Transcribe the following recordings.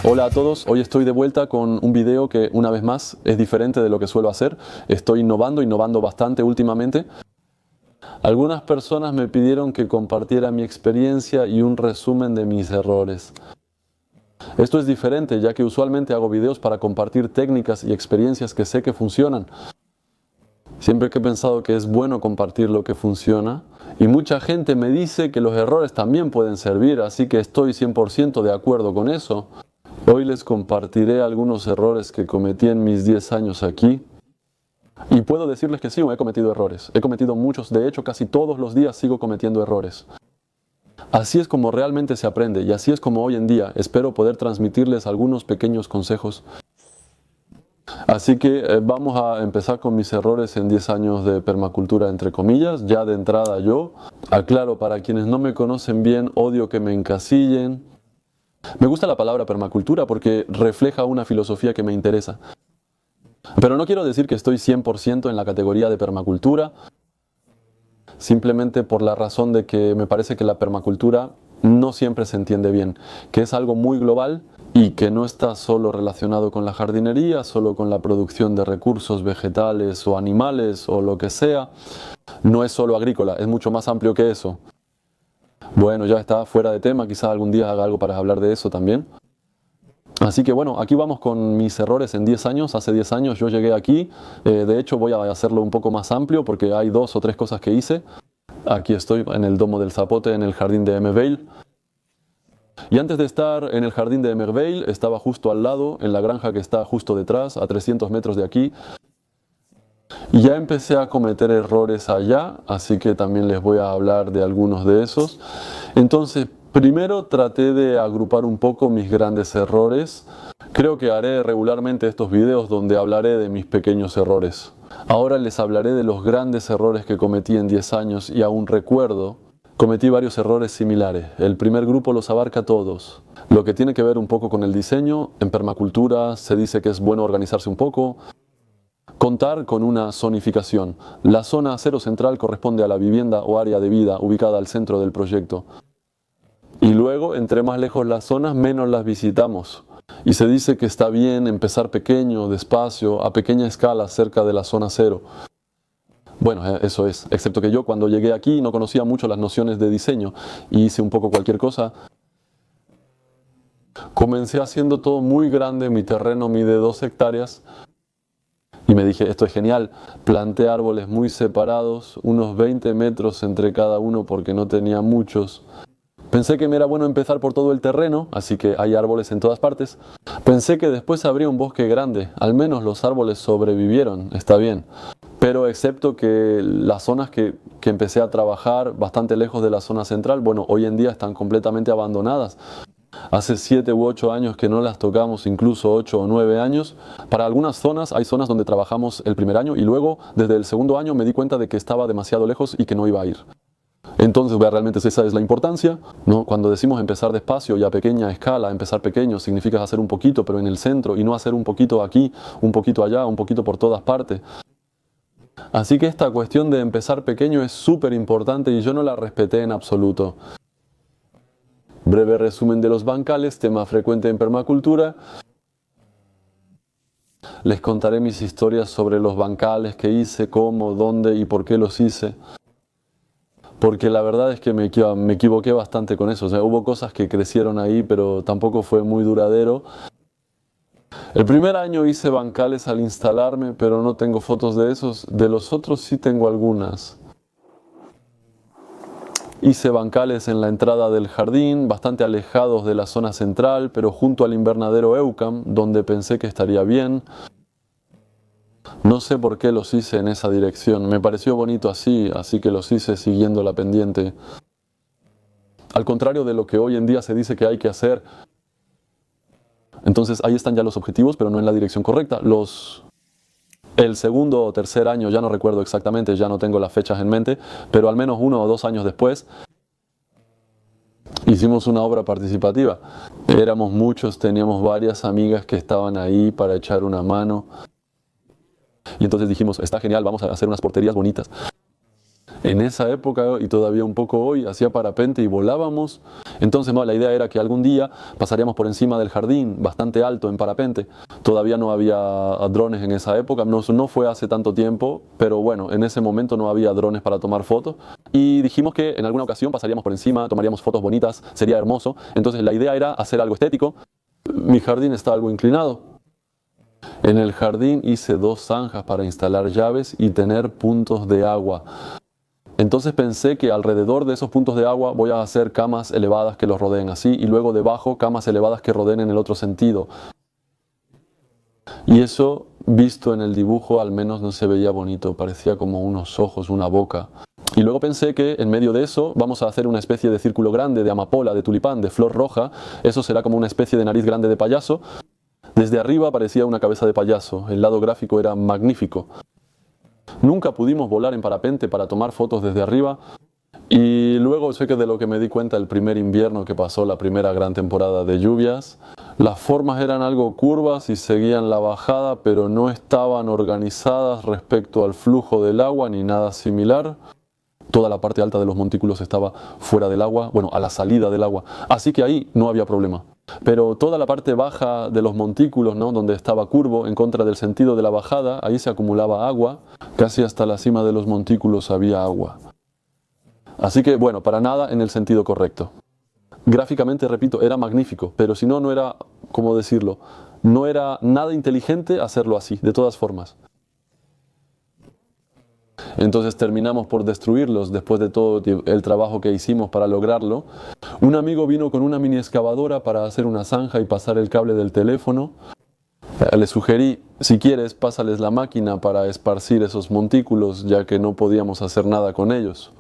Hola a todos, hoy estoy de vuelta con un video que una vez más es diferente de lo que suelo hacer. Estoy innovando bastante últimamente. Algunas personas me pidieron que compartiera mi experiencia y un resumen de mis errores. Esto es diferente ya que usualmente hago videos para compartir técnicas y experiencias que sé que funcionan. Siempre que he pensado que es bueno compartir lo que funciona, y mucha gente me dice que los errores también pueden servir, así que estoy 100% de acuerdo con eso. Hoy les compartiré algunos errores que cometí en mis 10 años aquí. Y puedo decirles que sí, he cometido errores. He cometido muchos, de hecho casi todos los días sigo cometiendo errores. Así es como realmente se aprende y así es como hoy en día espero poder transmitirles algunos pequeños consejos. Así que vamos a empezar con mis errores en 10 años de permacultura, entre comillas. Ya de entrada yo aclaro, para quienes no me conocen bien, odio que me encasillen. Me gusta la palabra permacultura porque refleja una filosofía que me interesa. Pero no quiero decir que estoy 100% en la categoría de permacultura, simplemente por la razón de que me parece que la permacultura no siempre se entiende bien, que es algo muy global y que no está solo relacionado con la jardinería, solo con la producción de recursos vegetales o animales o lo que sea. No es solo agrícola, es mucho más amplio que eso. Bueno, ya está fuera de tema, quizás algún día haga algo para hablar de eso también. Así que bueno, aquí vamos con mis errores en 10 años. Hace 10 años yo llegué aquí, de hecho voy a hacerlo un poco más amplio porque hay 2 o 3 cosas que hice. Aquí estoy en el Domo del Zapote, en el jardín de Emervale. Y antes de estar en el jardín de Emervale, estaba justo al lado, en la granja que está justo detrás, a 300 metros de aquí. Y ya empecé a cometer errores allá, así que también les voy a hablar de algunos de esos. Entonces, primero traté de agrupar un poco mis grandes errores. Creo que haré regularmente estos videos donde hablaré de mis pequeños errores. Ahora les hablaré de los grandes errores que cometí en 10 años y aún recuerdo. Cometí varios errores similares. El primer grupo los abarca todos. Lo que tiene que ver un poco con el diseño. En permacultura se dice que es bueno organizarse un poco. Contar con una zonificación. La zona cero central corresponde a la vivienda o área de vida ubicada al centro del proyecto. Y luego, entre más lejos las zonas, menos las visitamos. Y se dice que está bien empezar pequeño, despacio, a pequeña escala cerca de la zona cero. Bueno, eso es, excepto que yo cuando llegué aquí no conocía mucho las nociones de diseño y hice un poco cualquier cosa. Comencé haciendo todo muy grande, mi terreno mide 2 hectáreas y me dije, esto es genial. Planté árboles muy separados, unos 20 metros entre cada uno porque no tenía muchos. Pensé que me era bueno empezar por todo el terreno, así que hay árboles en todas partes. Pensé que después habría un bosque grande, al menos los árboles sobrevivieron, está bien. Pero excepto que las zonas que empecé a trabajar bastante lejos de la zona central, bueno, hoy en día están completamente abandonadas. Hace 7 u 8 años que no las tocamos, incluso 8 o 9 años. Para algunas zonas, hay zonas donde trabajamos el primer año y luego desde el segundo año me di cuenta de que estaba demasiado lejos y que no iba a ir. Entonces, realmente esa es la importancia, ¿no? Cuando decimos empezar despacio y a pequeña escala, empezar pequeño significa hacer un poquito, pero en el centro, y no hacer un poquito aquí, un poquito allá, un poquito por todas partes. Así que esta cuestión de empezar pequeño es súper importante y yo no la respeté en absoluto. Breve resumen de los bancales, tema frecuente en permacultura. Les contaré mis historias sobre los bancales que hice, cómo, dónde y por qué los hice. Porque la verdad es que me equivoqué bastante con eso. O sea, hubo cosas que crecieron ahí, pero tampoco fue muy duradero. El primer año hice bancales al instalarme, pero no tengo fotos de esos. De los otros sí tengo algunas. Hice bancales en la entrada del jardín, bastante alejados de la zona central, pero junto al invernadero Eucam, donde pensé que estaría bien. No sé por qué los hice en esa dirección, me pareció bonito así, así que los hice siguiendo la pendiente. Al contrario de lo que hoy en día se dice que hay que hacer. Entonces ahí están ya los objetivos, pero no en la dirección correcta. El segundo o tercer año, ya no recuerdo exactamente, ya no tengo las fechas en mente, pero al menos 1 o 2 años después, hicimos una obra participativa. Éramos muchos, teníamos varias amigas que estaban ahí para echar una mano. Y entonces dijimos, está genial, vamos a hacer unas porterías bonitas. En esa época y todavía un poco hoy hacía parapente y volábamos. Entonces la idea era que algún día pasaríamos por encima del jardín, bastante alto en parapente. Todavía no había drones en esa época, no fue hace tanto tiempo, pero bueno, en ese momento no había drones para tomar fotos. Y dijimos que en alguna ocasión pasaríamos por encima, tomaríamos fotos bonitas, sería hermoso. Entonces la idea era hacer algo estético. Mi jardín está algo inclinado. En el jardín hice 2 zanjas para instalar llaves y tener puntos de agua. Entonces pensé que alrededor de esos puntos de agua voy a hacer camas elevadas que los rodeen así y luego debajo camas elevadas que rodeen en el otro sentido. Y eso, visto en el dibujo, al menos no se veía bonito, parecía como unos ojos, una boca. Y luego pensé que en medio de eso vamos a hacer una especie de círculo grande de amapola, de tulipán, de flor roja. Eso será como una especie de nariz grande de payaso. Desde arriba parecía una cabeza de payaso, el lado gráfico era magnífico. Nunca pudimos volar en parapente para tomar fotos desde arriba y luego sé que de lo que me di cuenta el primer invierno que pasó, la primera gran temporada de lluvias, las formas eran algo curvas y seguían la bajada, pero no estaban organizadas respecto al flujo del agua ni nada similar. Toda la parte alta de los montículos estaba fuera del agua, bueno, a la salida del agua, así que ahí no había problema. Pero toda la parte baja de los montículos, ¿no?, donde estaba curvo en contra del sentido de la bajada, ahí se acumulaba agua, casi hasta la cima de los montículos había agua. Así que, bueno, para nada en el sentido correcto. Gráficamente, repito, era magnífico, pero si no, no era, ¿cómo decirlo?, no era nada inteligente hacerlo así, de todas formas. Entonces terminamos por destruirlos después de todo el trabajo que hicimos para lograrlo. Un amigo vino con una mini excavadora para hacer una zanja y pasar el cable del teléfono. Le sugerí, si quieres, pásales la máquina para esparcir esos montículos, ya que no podíamos hacer nada con ellos.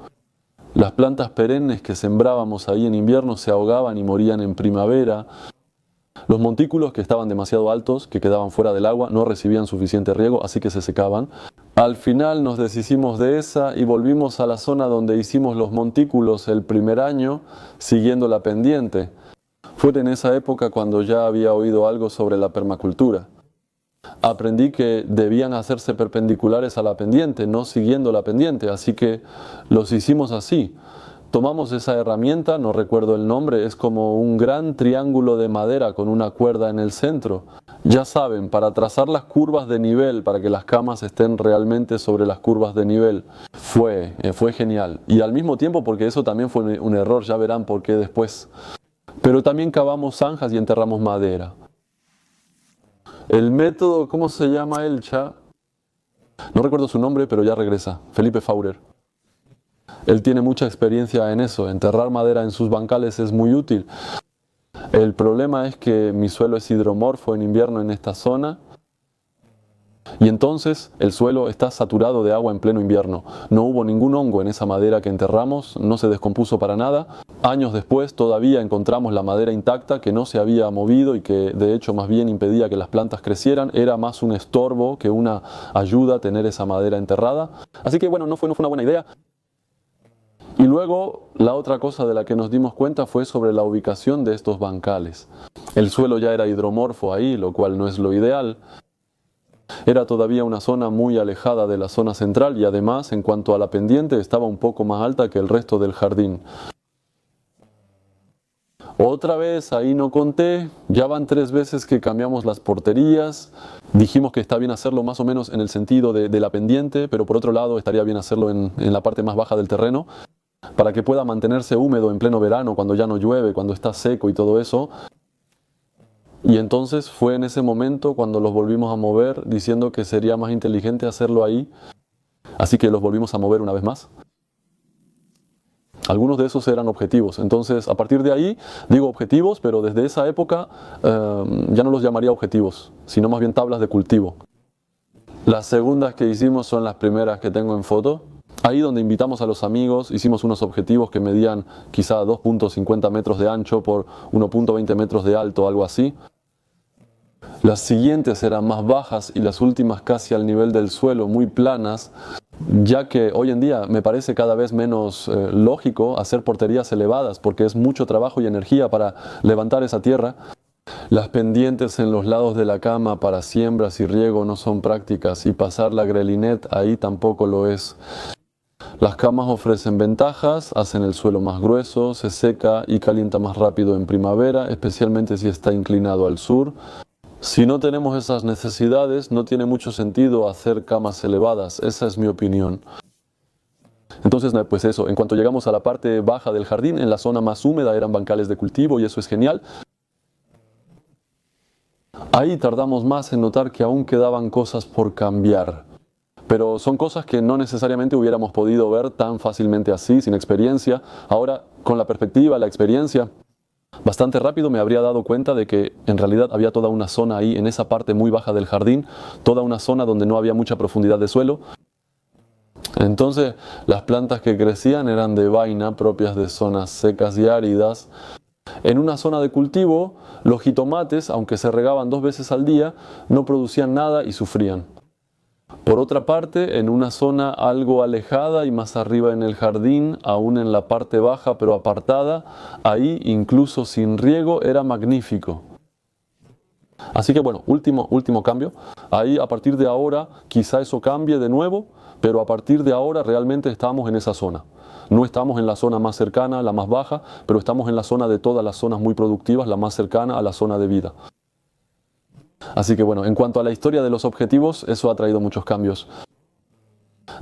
Las plantas perennes que sembrábamos ahí en invierno se ahogaban y morían en primavera. Los montículos que estaban demasiado altos, que quedaban fuera del agua, no recibían suficiente riego, así que se secaban. Al final nos deshicimos de esa y volvimos a la zona donde hicimos los montículos el primer año, siguiendo la pendiente. Fue en esa época cuando ya había oído algo sobre la permacultura. Aprendí que debían hacerse perpendiculares a la pendiente, no siguiendo la pendiente, así que los hicimos así. Tomamos esa herramienta, no recuerdo el nombre, es como un gran triángulo de madera con una cuerda en el centro. Ya saben, para trazar las curvas de nivel, para que las camas estén realmente sobre las curvas de nivel. Fue genial. Y al mismo tiempo, porque eso también fue un error, ya verán por qué después. Pero también cavamos zanjas y enterramos madera. El método, ¿cómo se llama él, cha? No recuerdo su nombre, pero ya regresa. Felipe Faurer. Él tiene mucha experiencia en eso. Enterrar madera en sus bancales es muy útil. El problema es que mi suelo es hidromorfo en invierno en esta zona y entonces el suelo está saturado de agua en pleno invierno. No hubo ningún hongo en esa madera que enterramos, no se descompuso para nada. Años después todavía encontramos la madera intacta que no se había movido y que de hecho más bien impedía que las plantas crecieran. Era más un estorbo que una ayuda tener esa madera enterrada. Así que bueno, no fue una buena idea. Y luego, la otra cosa de la que nos dimos cuenta fue sobre la ubicación de estos bancales. El suelo ya era hidromorfo ahí, lo cual no es lo ideal. Era todavía una zona muy alejada de la zona central y además, en cuanto a la pendiente, estaba un poco más alta que el resto del jardín. Otra vez, ahí no conté, ya van 3 veces que cambiamos las porterías. Dijimos que está bien hacerlo más o menos en el sentido de la pendiente, pero por otro lado estaría bien hacerlo en la parte más baja del terreno, para que pueda mantenerse húmedo en pleno verano, cuando ya no llueve, cuando está seco y todo eso. Y entonces fue en ese momento cuando los volvimos a mover, diciendo que sería más inteligente hacerlo ahí. Así que los volvimos a mover una vez más. Algunos de esos eran objetivos. Entonces, a partir de ahí, digo objetivos, pero desde esa época ya no los llamaría objetivos, sino más bien tablas de cultivo. Las segundas que hicimos son las primeras que tengo en foto. Ahí donde invitamos a los amigos, hicimos unos objetivos que medían quizá 2.50 metros de ancho por 1.20 metros de alto, algo así. Las siguientes eran más bajas y las últimas casi al nivel del suelo, muy planas, ya que hoy en día me parece cada vez menos lógico hacer porterías elevadas porque es mucho trabajo y energía para levantar esa tierra. Las pendientes en los lados de la cama para siembras y riego no son prácticas y pasar la grelinette ahí tampoco lo es. Las camas ofrecen ventajas, hacen el suelo más grueso, se seca y calienta más rápido en primavera, especialmente si está inclinado al sur. Si no tenemos esas necesidades, no tiene mucho sentido hacer camas elevadas, esa es mi opinión. Entonces, pues eso, en cuanto llegamos a la parte baja del jardín, en la zona más húmeda eran bancales de cultivo y eso es genial. Ahí tardamos más en notar que aún quedaban cosas por cambiar. Pero son cosas que no necesariamente hubiéramos podido ver tan fácilmente así, sin experiencia. Ahora, con la perspectiva, la experiencia, bastante rápido me habría dado cuenta de que en realidad había toda una zona ahí, en esa parte muy baja del jardín, toda una zona donde no había mucha profundidad de suelo. Entonces, las plantas que crecían eran de vaina, propias de zonas secas y áridas. En una zona de cultivo, los jitomates, aunque se regaban 2 veces al día, no producían nada y sufrían. Por otra parte, en una zona algo alejada y más arriba en el jardín, aún en la parte baja pero apartada, ahí incluso sin riego era magnífico. Así que bueno, último cambio. Ahí a partir de ahora quizá eso cambie de nuevo, pero a partir de ahora realmente estamos en esa zona. No estamos en la zona más cercana, la más baja, pero estamos en la zona de todas las zonas muy productivas, la más cercana a la zona de vida. Así que bueno, en cuanto a la historia de los objetivos, eso ha traído muchos cambios.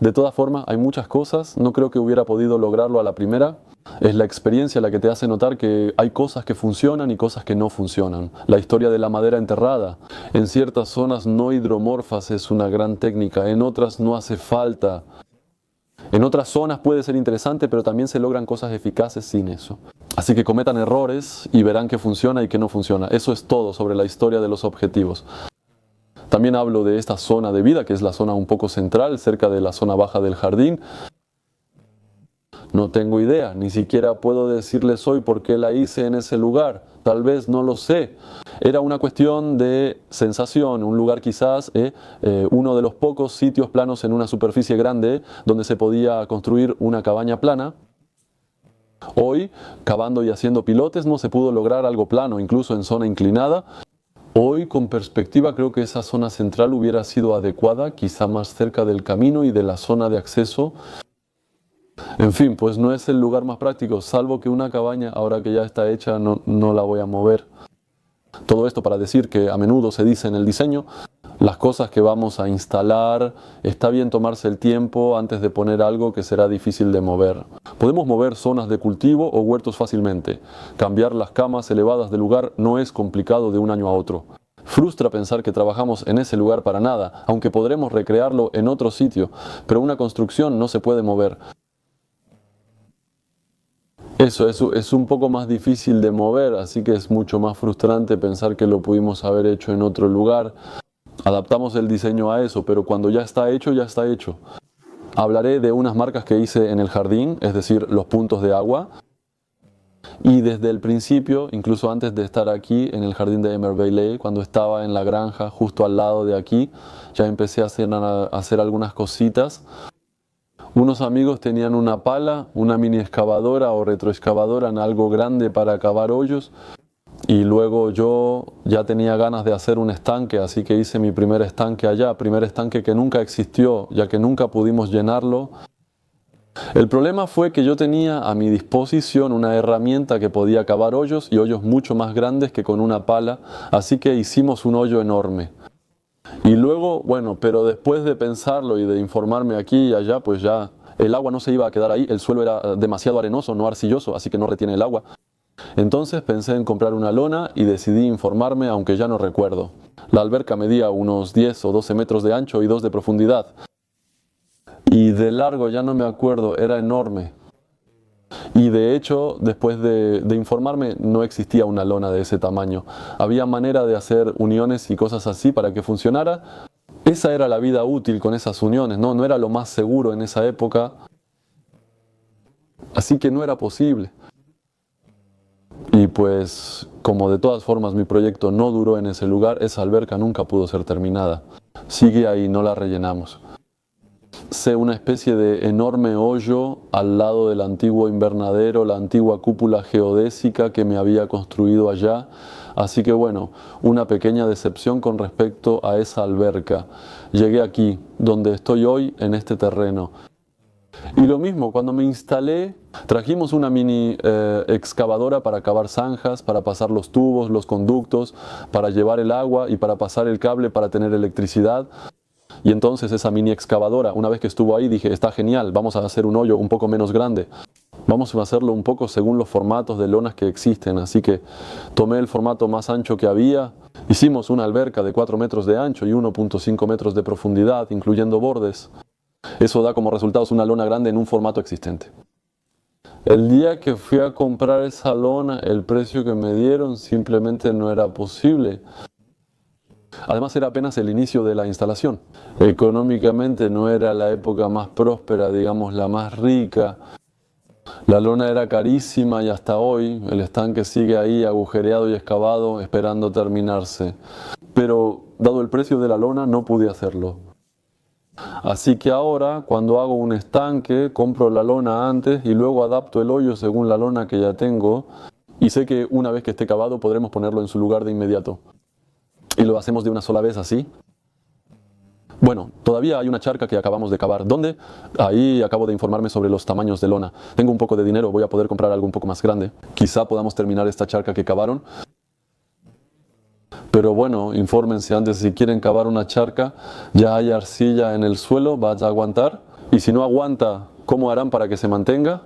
De todas formas, hay muchas cosas, no creo que hubiera podido lograrlo a la primera. Es la experiencia la que te hace notar que hay cosas que funcionan y cosas que no funcionan. La historia de la madera enterrada. En ciertas zonas no hidromorfas es una gran técnica, en otras no hace falta. En otras zonas puede ser interesante, pero también se logran cosas eficaces sin eso. Así que cometan errores y verán qué funciona y qué no funciona. Eso es todo sobre la historia de los objetivos. También hablo de esta zona de vida, que es la zona un poco central, cerca de la zona baja del jardín. No tengo idea, ni siquiera puedo decirles hoy por qué la hice en ese lugar. Tal vez no lo sé. Era una cuestión de sensación, un lugar quizás, uno de los pocos sitios planos en una superficie grande donde se podía construir una cabaña plana. Hoy, cavando y haciendo pilotes, no se pudo lograr algo plano, incluso en zona inclinada. Hoy, con perspectiva, creo que esa zona central hubiera sido adecuada, quizá más cerca del camino y de la zona de acceso. En fin, pues no es el lugar más práctico, salvo que una cabaña, ahora que ya está hecha, no la voy a mover. Todo esto para decir que a menudo se dice en el diseño, las cosas que vamos a instalar, está bien tomarse el tiempo antes de poner algo que será difícil de mover. Podemos mover zonas de cultivo o huertos fácilmente. Cambiar las camas elevadas de lugar no es complicado de un año a otro. Frustra pensar que trabajamos en ese lugar para nada, aunque podremos recrearlo en otro sitio, pero una construcción no se puede mover. Eso es un poco más difícil de mover, así que es mucho más frustrante pensar que lo pudimos haber hecho en otro lugar. Adaptamos el diseño a eso, pero cuando ya está hecho, ya está hecho. Hablaré de unas marcas que hice en el jardín, es decir, los puntos de agua. Y desde el principio, incluso antes de estar aquí en el jardín de Emerveille, cuando estaba en la granja justo al lado de aquí, ya empecé a hacer algunas cositas. Unos amigos tenían una pala, una mini excavadora o retroexcavadora en algo grande para cavar hoyos. Y luego yo ya tenía ganas de hacer un estanque, así que hice mi primer estanque allá, primer estanque que nunca existió, ya que nunca pudimos llenarlo. El problema fue que yo tenía a mi disposición una herramienta que podía cavar hoyos y hoyos mucho más grandes que con una pala, así que hicimos un hoyo enorme. Y luego, bueno, pero después de pensarlo y de informarme aquí y allá, pues ya el agua no se iba a quedar ahí, el suelo era demasiado arenoso, no arcilloso, así que no retiene el agua. Entonces pensé en comprar una lona y decidí informarme, aunque ya no recuerdo. La alberca medía unos 10 o 12 metros de ancho y 2 de profundidad. Y de largo ya no me acuerdo, era enorme. Y de hecho, después de informarme, no existía una lona de ese tamaño. Había manera de hacer uniones y cosas así para que funcionara. Esa era la vida útil con esas uniones, no era lo más seguro en esa época. Así que no era posible. Y pues, como de todas formas mi proyecto no duró en ese lugar, esa alberca nunca pudo ser terminada. Sigue ahí, no la rellenamos. Sé una especie de enorme hoyo al lado del antiguo invernadero, la antigua cúpula geodésica que me había construido allá. Así que bueno, una pequeña decepción con respecto a esa alberca. Llegué aquí, donde estoy hoy, en este terreno. Y lo mismo, cuando me instalé, trajimos una mini excavadora para cavar zanjas, para pasar los tubos, los conductos, para llevar el agua y para pasar el cable para tener electricidad. Y entonces esa mini excavadora, una vez que estuvo ahí, dije, está genial, vamos a hacer un hoyo un poco menos grande. Vamos a hacerlo un poco según los formatos de lonas que existen. Así que tomé el formato más ancho que había. Hicimos una alberca de 4 metros de ancho y 1.5 metros de profundidad, incluyendo bordes. Eso da como resultados una lona grande en un formato existente. El día que fui a comprar esa lona, el precio que me dieron simplemente no era posible. Además era apenas el inicio de la instalación. Económicamente no era la época más próspera, digamos la más rica. La lona era carísima y hasta hoy el estanque sigue ahí agujereado y excavado esperando terminarse. Pero dado el precio de la lona no pude hacerlo. Así que ahora cuando hago un estanque compro la lona antes y luego adapto el hoyo según la lona que ya tengo y sé que una vez que esté cavado podremos ponerlo en su lugar de inmediato. Y lo hacemos de una sola vez así. Bueno, todavía hay una charca que acabamos de cavar. ¿Dónde? Ahí acabo de informarme sobre los tamaños de lona. Tengo un poco de dinero, voy a poder comprar algo un poco más grande. Quizá podamos terminar esta charca que cavaron. Pero bueno, infórmense antes si quieren cavar una charca. Ya hay arcilla en el suelo, va a aguantar. Y si no aguanta, ¿cómo harán para que se mantenga?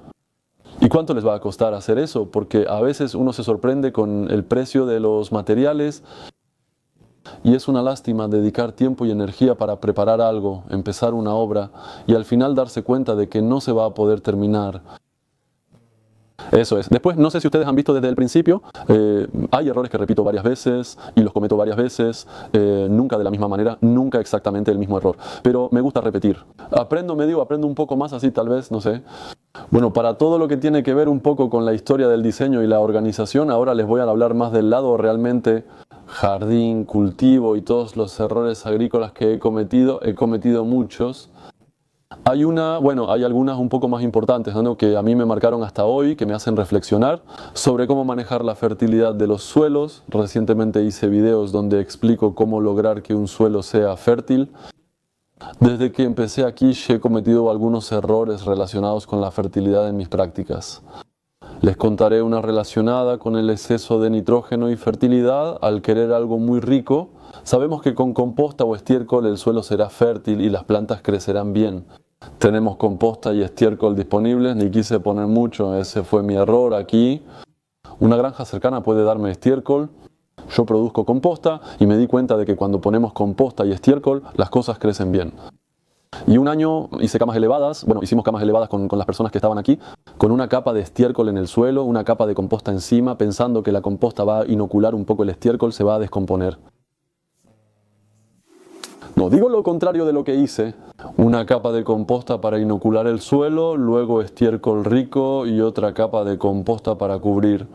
¿Y cuánto les va a costar hacer eso? Porque a veces uno se sorprende con el precio de los materiales. Y es una lástima dedicar tiempo y energía para preparar algo, empezar una obra y al final darse cuenta de que no se va a poder terminar. Eso es. Después, no sé si ustedes han visto desde el principio, hay errores que repito varias veces y los cometo varias veces, nunca de la misma manera, nunca exactamente el mismo error. Pero me gusta repetir. Aprendo un poco más así tal vez, no sé. Bueno, para todo lo que tiene que ver un poco con la historia del diseño y la organización, ahora les voy a hablar más del lado realmente jardín, cultivo y todos los errores agrícolas que he cometido muchos. Hay algunas un poco más importantes, ¿no?, que a mí me marcaron hasta hoy, que me hacen reflexionar sobre cómo manejar la fertilidad de los suelos. Recientemente hice videos donde explico cómo lograr que un suelo sea fértil. Desde que empecé aquí he cometido algunos errores relacionados con la fertilidad en mis prácticas. Les contaré una relacionada con el exceso de nitrógeno y fertilidad. Al querer algo muy rico, sabemos que con composta o estiércol el suelo será fértil y las plantas crecerán bien. Tenemos composta y estiércol disponibles, ni quise poner mucho, ese fue mi error aquí. Una granja cercana puede darme estiércol. Yo produzco composta y me di cuenta de que cuando ponemos composta y estiércol las cosas crecen bien. Y un año hice camas elevadas, hicimos camas elevadas con las personas que estaban aquí, con una capa de estiércol en el suelo, una capa de composta encima, pensando que la composta va a inocular un poco el estiércol, se va a descomponer. No, digo lo contrario de lo que hice. Una capa de composta para inocular el suelo, luego estiércol rico y otra capa de composta para cubrir,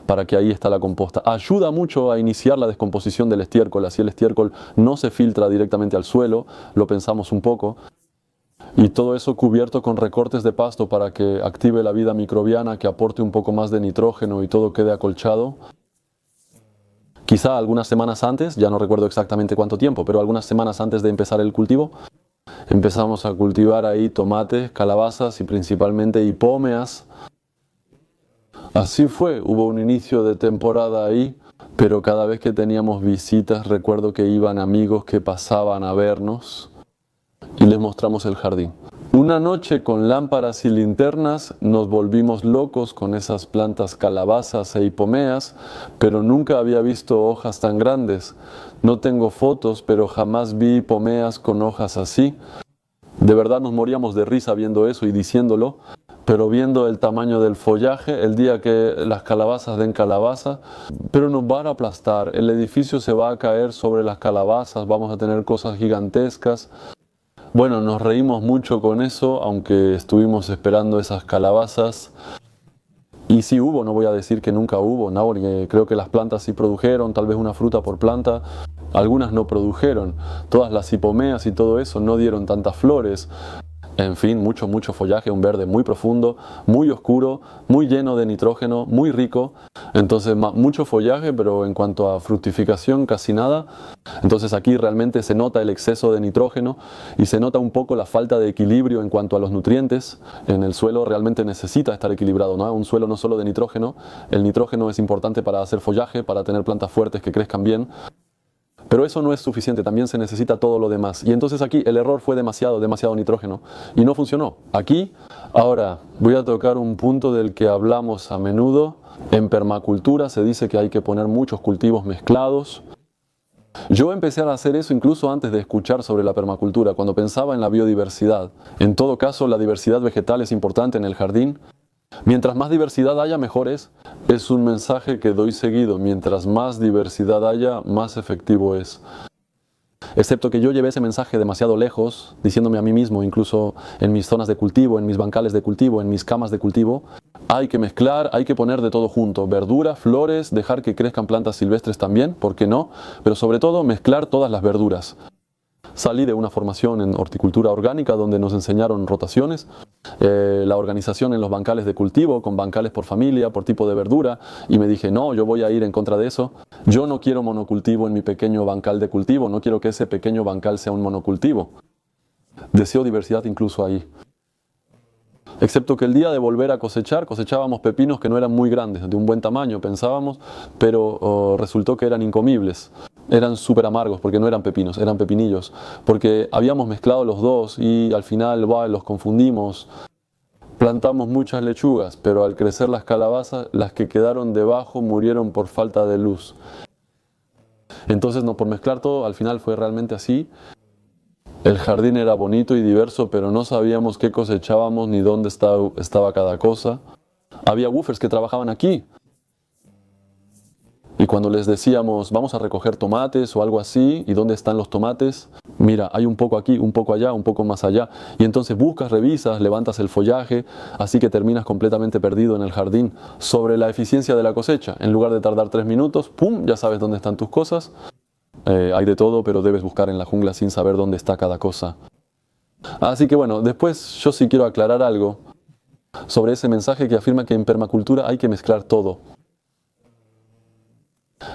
para que ahí está la composta. Ayuda mucho a iniciar la descomposición del estiércol, así el estiércol no se filtra directamente al suelo, lo pensamos un poco. Y todo eso cubierto con recortes de pasto para que active la vida microbiana, que aporte un poco más de nitrógeno y todo quede acolchado. Quizá algunas semanas antes, ya no recuerdo exactamente cuánto tiempo, pero algunas semanas antes de empezar el cultivo, empezamos a cultivar ahí tomates, calabazas y principalmente hipómeas. Así fue, hubo un inicio de temporada ahí, pero cada vez que teníamos visitas recuerdo que iban amigos que pasaban a vernos y les mostramos el jardín. Una noche con lámparas y linternas nos volvimos locos con esas plantas calabazas e hipomeas, pero nunca había visto hojas tan grandes. No tengo fotos, pero jamás vi hipomeas con hojas así. De verdad nos moríamos de risa viendo eso y diciéndolo, pero viendo el tamaño del follaje, el día que las calabazas den calabaza, pero nos van a aplastar, el edificio se va a caer sobre las calabazas, vamos a tener cosas gigantescas. Bueno, nos reímos mucho con eso, aunque estuvimos esperando esas calabazas. Y sí hubo, no voy a decir que nunca hubo, no, porque creo que las plantas sí produjeron, tal vez una fruta por planta. Algunas no produjeron, todas las hipomeas y todo eso no dieron tantas flores. En fin, mucho follaje, un verde muy profundo, muy oscuro, muy lleno de nitrógeno, muy rico. Entonces, mucho follaje, pero en cuanto a fructificación, casi nada. Entonces aquí realmente se nota el exceso de nitrógeno y se nota un poco la falta de equilibrio en cuanto a los nutrientes. En el suelo realmente necesita estar equilibrado, ¿no? Un suelo no solo de nitrógeno. El nitrógeno es importante para hacer follaje, para tener plantas fuertes que crezcan bien. Pero eso no es suficiente, también se necesita todo lo demás. Y entonces aquí el error fue demasiado nitrógeno y no funcionó. Aquí, ahora voy a tocar un punto del que hablamos a menudo. En permacultura se dice que hay que poner muchos cultivos mezclados. Yo empecé a hacer eso incluso antes de escuchar sobre la permacultura, cuando pensaba en la biodiversidad. En todo caso, la diversidad vegetal es importante en el jardín. Mientras más diversidad haya, mejor es. Es un mensaje que doy seguido. Mientras más diversidad haya, más efectivo es. Excepto que yo llevé ese mensaje demasiado lejos, diciéndome a mí mismo, incluso en mis zonas de cultivo, en mis bancales de cultivo, en mis camas de cultivo, hay que mezclar, hay que poner de todo junto. Verdura, flores, dejar que crezcan plantas silvestres también, ¿por qué no? Pero sobre todo, mezclar todas las verduras. Salí de una formación en horticultura orgánica donde nos enseñaron rotaciones, la organización en los bancales de cultivo, con bancales por familia, por tipo de verdura, y me dije, no, yo voy a ir en contra de eso. Yo no quiero monocultivo en mi pequeño bancal de cultivo, no quiero que ese pequeño bancal sea un monocultivo. Deseo diversidad incluso ahí. Excepto que el día de volver a cosechar, cosechábamos pepinos que no eran muy grandes, de un buen tamaño pensábamos, pero resultó que eran incomibles. Eran súper amargos porque no eran pepinos, eran pepinillos. Porque habíamos mezclado los dos y al final los confundimos. Plantamos muchas lechugas, pero al crecer las calabazas, las que quedaron debajo murieron por falta de luz. Entonces, no, por mezclar todo, al final fue realmente así. El jardín era bonito y diverso, pero no sabíamos qué cosechábamos ni dónde estaba cada cosa. Había woofers que trabajaban aquí. Y cuando les decíamos, vamos a recoger tomates o algo así, ¿y dónde están los tomates? Mira, hay un poco aquí, un poco allá, un poco más allá. Y entonces buscas, revisas, levantas el follaje, así que terminas completamente perdido en el jardín. Sobre la eficiencia de la cosecha, en lugar de tardar 3 minutos, ¡pum!, ya sabes dónde están tus cosas. Hay de todo, pero debes buscar en la jungla sin saber dónde está cada cosa. Así que bueno, después yo sí quiero aclarar algo sobre ese mensaje que afirma que en permacultura hay que mezclar todo.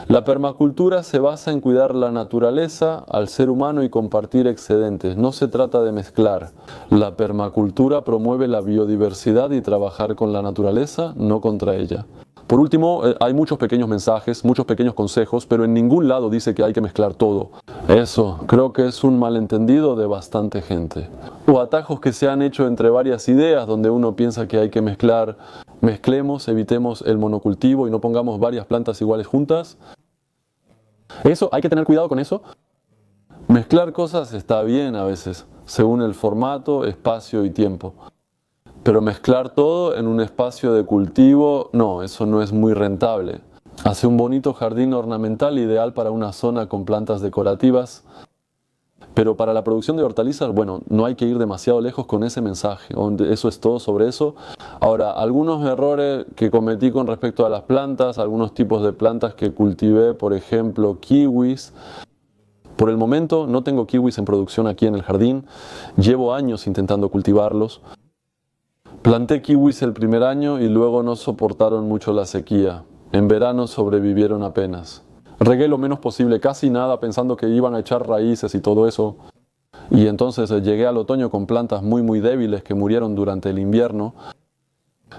La permacultura se basa en cuidar la naturaleza, al ser humano y compartir excedentes. No se trata de mezclar. La permacultura promueve la biodiversidad y trabajar con la naturaleza, no contra ella. Por último, hay muchos pequeños mensajes, muchos pequeños consejos, pero en ningún lado dice que hay que mezclar todo. Eso, creo que es un malentendido de bastante gente. O atajos que se han hecho entre varias ideas donde uno piensa que hay que mezclar. Mezclemos, evitemos el monocultivo y no pongamos varias plantas iguales juntas. Eso, hay que tener cuidado con eso. Mezclar cosas está bien a veces, según el formato, espacio y tiempo. Pero mezclar todo en un espacio de cultivo, no, eso no es muy rentable. Hace un bonito jardín ornamental ideal para una zona con plantas decorativas. Pero para la producción de hortalizas, bueno, no hay que ir demasiado lejos con ese mensaje. Eso es todo sobre eso. Ahora, algunos errores que cometí con respecto a las plantas, algunos tipos de plantas que cultivé, por ejemplo, kiwis. Por el momento no tengo kiwis en producción aquí en el jardín. Llevo años intentando cultivarlos. Planté kiwis el primer año y luego no soportaron mucho la sequía. En verano sobrevivieron apenas. Regué lo menos posible, casi nada, pensando que iban a echar raíces y todo eso. Y entonces llegué al otoño con plantas muy débiles que murieron durante el invierno.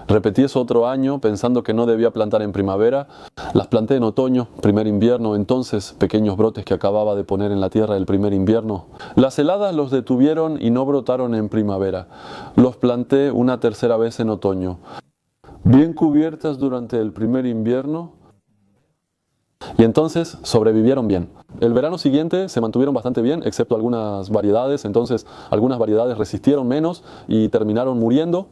Repetí eso otro año pensando que no debía plantar en primavera. Las planté en otoño, primer invierno, entonces pequeños brotes que acababa de poner en la tierra el primer invierno. Las heladas los detuvieron y no brotaron en primavera. Los planté una tercera vez en otoño. Bien cubiertas durante el primer invierno. Y entonces sobrevivieron bien. El verano siguiente se mantuvieron bastante bien, excepto algunas variedades. Entonces algunas variedades resistieron menos y terminaron muriendo.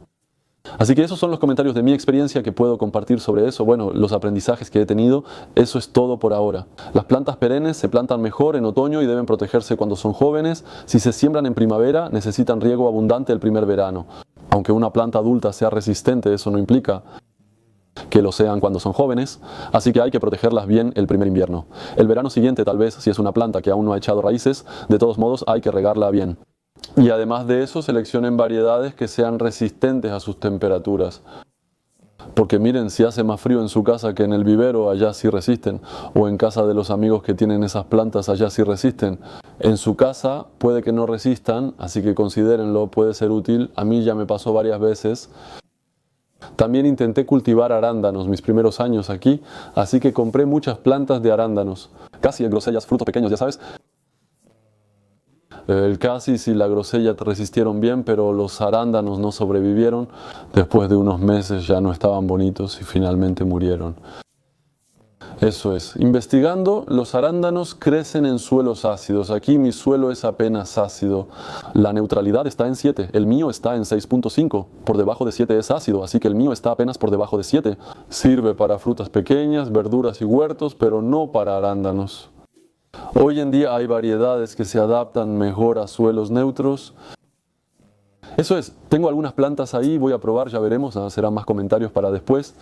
Así que esos son los comentarios de mi experiencia que puedo compartir sobre eso. Bueno, los aprendizajes que he tenido, eso es todo por ahora. Las plantas perennes se plantan mejor en otoño y deben protegerse cuando son jóvenes. Si se siembran en primavera, necesitan riego abundante el primer verano. Aunque una planta adulta sea resistente, eso no implica que lo sean cuando son jóvenes, así que hay que protegerlas bien el primer invierno. El verano siguiente, tal vez, si es una planta que aún no ha echado raíces, de todos modos hay que regarla bien. Y además de eso, seleccionen variedades que sean resistentes a sus temperaturas. Porque miren, si hace más frío en su casa que en el vivero, allá sí resisten. O en casa de los amigos que tienen esas plantas, allá sí resisten. En su casa puede que no resistan, así que considérenlo, puede ser útil. A mí ya me pasó varias veces. También intenté cultivar arándanos mis primeros años aquí, así que compré muchas plantas de arándanos. Casi grosellas, frutos pequeños, ya sabes. El casis y la grosella resistieron bien, pero los arándanos no sobrevivieron. Después de unos meses ya no estaban bonitos y finalmente murieron. Eso es. Investigando, los arándanos crecen en suelos ácidos. Aquí mi suelo es apenas ácido. La neutralidad está en 7. El mío está en 6.5. Por debajo de 7 es ácido, así que el mío está apenas por debajo de 7. Sirve para frutas pequeñas, verduras y huertos, pero no para arándanos. Hoy en día hay variedades que se adaptan mejor a suelos neutros. Eso es, tengo algunas plantas ahí, voy a probar, ya veremos, serán más comentarios para después.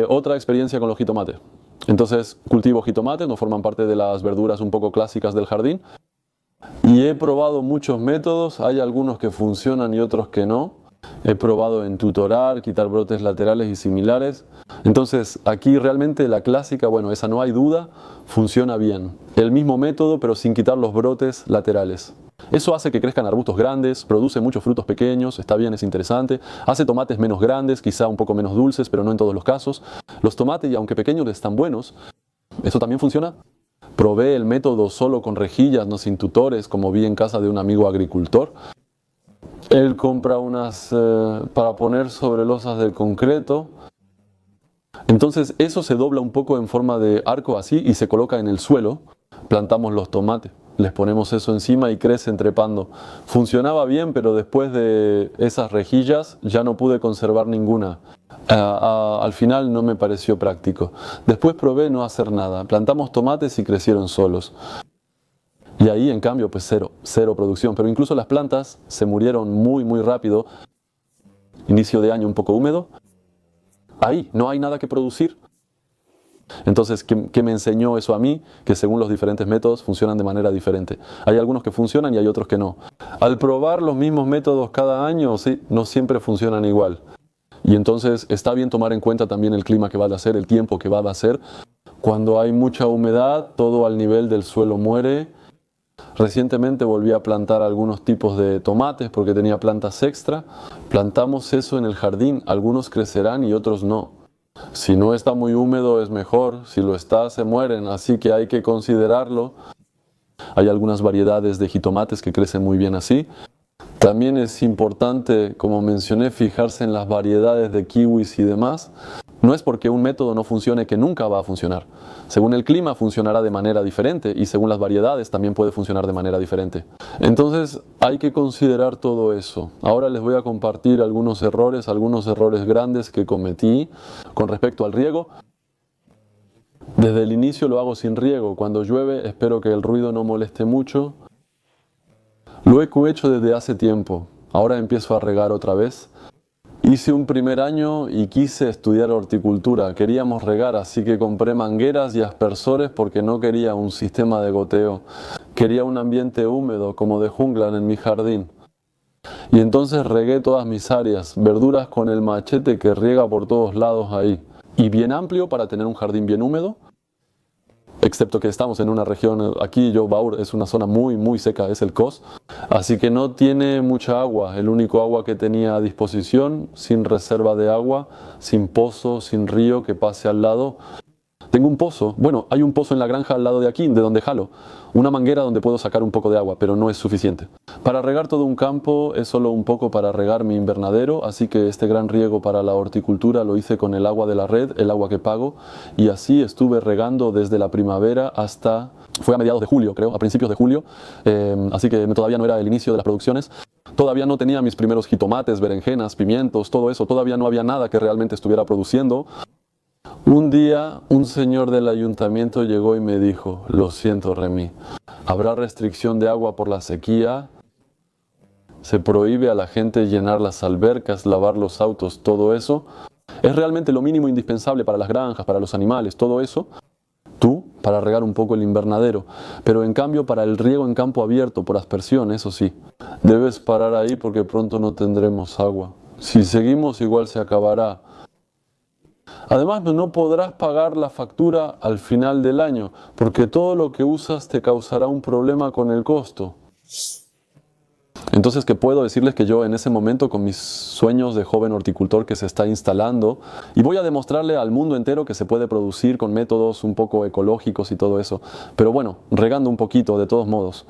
Otra experiencia con los jitomates. Entonces cultivo jitomates, no forman parte de las verduras un poco clásicas del jardín. Y he probado muchos métodos, hay algunos que funcionan y otros que no. He probado en tutorar, quitar brotes laterales y similares. Entonces aquí realmente la clásica, bueno, esa no hay duda, funciona bien. El mismo método pero sin quitar los brotes laterales. Eso hace que crezcan arbustos grandes, produce muchos frutos pequeños, está bien, es interesante. Hace tomates menos grandes, quizá un poco menos dulces, pero no en todos los casos. Los tomates, y aunque pequeños, están buenos. ¿Eso también funciona? Probé el método solo con rejillas, no sin tutores, como vi en casa de un amigo agricultor. Él compra unas para poner sobre losas del concreto. Entonces eso se dobla un poco en forma de arco así y se coloca en el suelo. Plantamos los tomates, les ponemos eso encima y crecen trepando. Funcionaba bien, pero después de esas rejillas ya no pude conservar ninguna. Al final no me pareció práctico. Después probé no hacer nada. Plantamos tomates y crecieron solos. Y ahí, en cambio, pues cero producción. Pero incluso las plantas se murieron muy rápido. Inicio de año un poco húmedo. Ahí no hay nada que producir. Entonces, ¿qué me enseñó eso a mí? Que según los diferentes métodos funcionan de manera diferente. Hay algunos que funcionan y hay otros que no. Al probar los mismos métodos cada año, sí, no siempre funcionan igual. Y entonces está bien tomar en cuenta también el clima que va a hacer, el tiempo que va a hacer. Cuando hay mucha humedad, todo al nivel del suelo muere. Recientemente volví a plantar algunos tipos de tomates porque tenía plantas extra. Plantamos eso en el jardín, algunos crecerán y otros no. Si no está muy húmedo es mejor, si lo está se mueren, así que hay que considerarlo. Hay algunas variedades de jitomates que crecen muy bien así. También es importante, como mencioné, fijarse en las variedades de kiwis y demás. No es porque un método no funcione que nunca va a funcionar. Según el clima funcionará de manera diferente y según las variedades también puede funcionar de manera diferente. Entonces hay que considerar todo eso. Ahora les voy a compartir algunos errores grandes que cometí con respecto al riego. Desde el inicio lo hago sin riego. Cuando llueve espero que el ruido no moleste mucho. Lo he hecho desde hace tiempo. Ahora empiezo a regar otra vez. Hice un primer año y quise estudiar horticultura. Queríamos regar, así que compré mangueras y aspersores porque no quería un sistema de goteo. Quería un ambiente húmedo, como de jungla en mi jardín. Y entonces regué todas mis áreas, verduras con el machete que riega por todos lados ahí. Y bien amplio para tener un jardín bien húmedo. Excepto que estamos en una región, aquí Baur es una zona muy seca, es el Kos, así que no tiene mucha agua. El único agua que tenía a disposición, sin reserva de agua, sin pozo, sin río que pase al lado. Tengo un pozo, bueno, hay un pozo en la granja al lado de aquí, de donde jalo. Una manguera donde puedo sacar un poco de agua, pero no es suficiente. Para regar todo un campo es solo un poco para regar mi invernadero, así que este gran riego para la horticultura lo hice con el agua de la red, el agua que pago, y así estuve regando desde la primavera hasta... Fue a mediados de julio, creo, a principios de julio, así que todavía no era el inicio de las producciones. Todavía no tenía mis primeros jitomates, berenjenas, pimientos, todo eso, todavía no había nada que realmente estuviera produciendo. Un día un señor del ayuntamiento llegó y me dijo: lo siento, Remy, habrá restricción de agua por la sequía, se prohíbe a la gente llenar las albercas, lavar los autos, todo eso. Es realmente lo mínimo indispensable para las granjas, para los animales, todo eso. Tú para regar un poco el invernadero, pero en cambio para el riego en campo abierto por aspersión, eso sí, debes parar ahí porque pronto no tendremos agua. Si seguimos igual se acabará. Además no podrás pagar la factura al final del año porque todo lo que usas te causará un problema con el costo. Entonces, ¿qué puedo decirles? Que yo en ese momento, con mis sueños de joven horticultor que se está instalando, y voy a demostrarle al mundo entero que se puede producir con métodos un poco ecológicos y todo eso, pero bueno, regando un poquito de todos modos.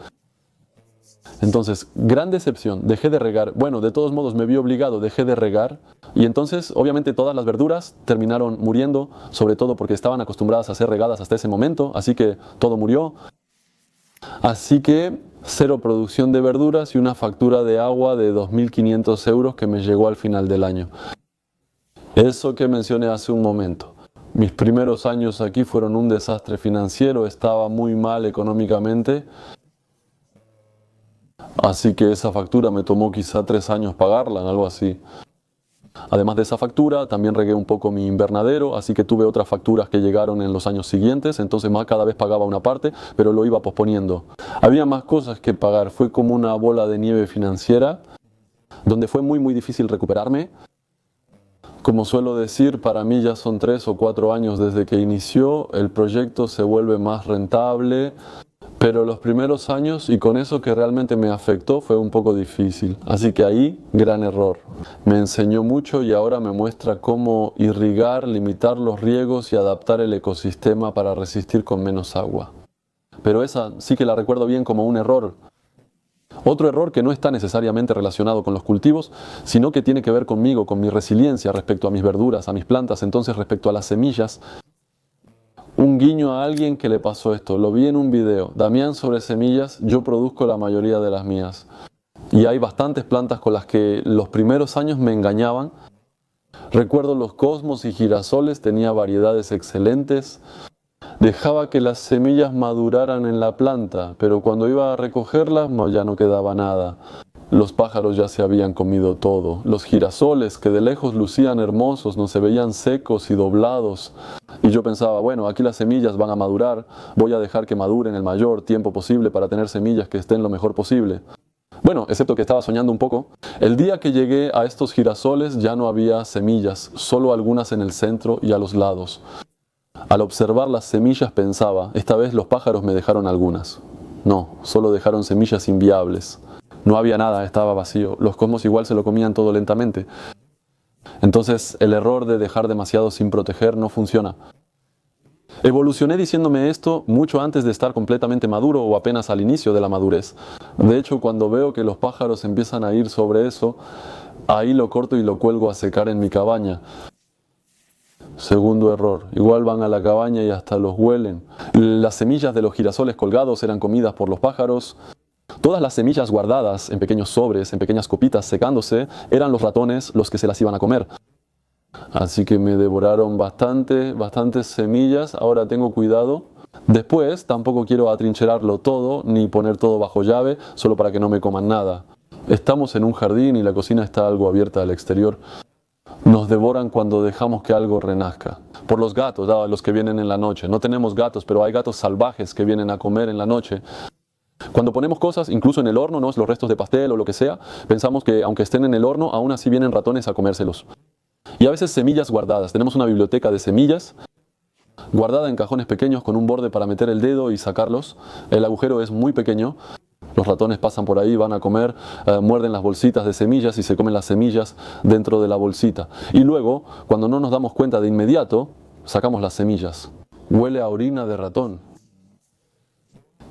Entonces, gran decepción, dejé de regar. Bueno, de todos modos me vi obligado, dejé de regar. Y entonces, obviamente, todas las verduras terminaron muriendo, sobre todo porque estaban acostumbradas a ser regadas hasta ese momento, así que todo murió. Así que cero producción de verduras y una factura de agua de 2.500 euros que me llegó al final del año. Eso que mencioné hace un momento. Mis primeros años aquí fueron un desastre financiero, estaba muy mal económicamente. Así que esa factura me tomó quizá 3 años pagarla, algo así. Además de esa factura, también regué un poco mi invernadero, así que tuve otras facturas que llegaron en los años siguientes, entonces cada vez pagaba una parte, pero lo iba posponiendo. Había más cosas que pagar, fue como una bola de nieve financiera, donde fue muy difícil recuperarme. Como suelo decir, para mí ya son 3 o 4 años desde que inició, el proyecto se vuelve más rentable, pero los primeros años, y con eso que realmente me afectó, fue un poco difícil. Así que ahí, gran error. Me enseñó mucho y ahora me muestra cómo irrigar, limitar los riegos y adaptar el ecosistema para resistir con menos agua. Pero esa sí que la recuerdo bien como un error. Otro error que no está necesariamente relacionado con los cultivos, sino que tiene que ver conmigo, con mi resiliencia respecto a mis verduras, a mis plantas, entonces respecto a las semillas. Un guiño a alguien que le pasó esto, lo vi en un video. Damián sobre semillas, yo produzco la mayoría de las mías. Y hay bastantes plantas con las que los primeros años me engañaban. Recuerdo los cosmos y girasoles, tenía variedades excelentes. Dejaba que las semillas maduraran en la planta, pero cuando iba a recogerlas ya no quedaba nada. Los pájaros ya se habían comido todo. Los girasoles, que de lejos lucían hermosos, no se veían secos y doblados. Y yo pensaba, bueno, aquí las semillas van a madurar, voy a dejar que maduren el mayor tiempo posible para tener semillas que estén lo mejor posible. Bueno, excepto que estaba soñando un poco. El día que llegué a estos girasoles ya no había semillas, solo algunas en el centro y a los lados. Al observar las semillas pensaba, esta vez los pájaros me dejaron algunas. No, solo dejaron semillas inviables. No había nada, estaba vacío. Los cosmos igual se lo comían todo lentamente. Entonces el error de dejar demasiado sin proteger no funciona. Evolucioné diciéndome esto mucho antes de estar completamente maduro o apenas al inicio de la madurez. De hecho, cuando veo que los pájaros empiezan a ir sobre eso, ahí lo corto y lo cuelgo a secar en mi cabaña. Segundo error, igual van a la cabaña y hasta los huelen. Las semillas de los girasoles colgados eran comidas por los pájaros. Todas las semillas guardadas en pequeños sobres, en pequeñas copitas secándose, eran los ratones los que se las iban a comer. Así que me devoraron bastantes semillas, ahora tengo cuidado. Después tampoco quiero atrincherarlo todo, ni poner todo bajo llave, solo para que no me coman nada. Estamos en un jardín y la cocina está algo abierta al exterior. Nos devoran cuando dejamos que algo renazca. Por los gatos, los que vienen en la noche. No tenemos gatos, pero hay gatos salvajes que vienen a comer en la noche. Cuando ponemos cosas, incluso en el horno, ¿no? Los restos de pastel o lo que sea, pensamos que aunque estén en el horno, aún así vienen ratones a comérselos. Y a veces semillas guardadas. Tenemos una biblioteca de semillas guardada en cajones pequeños con un borde para meter el dedo y sacarlos. El agujero es muy pequeño. Los ratones pasan por ahí, van a comer, muerden las bolsitas de semillas y se comen las semillas dentro de la bolsita. Y luego, cuando no nos damos cuenta de inmediato, sacamos las semillas. Huele a orina de ratón.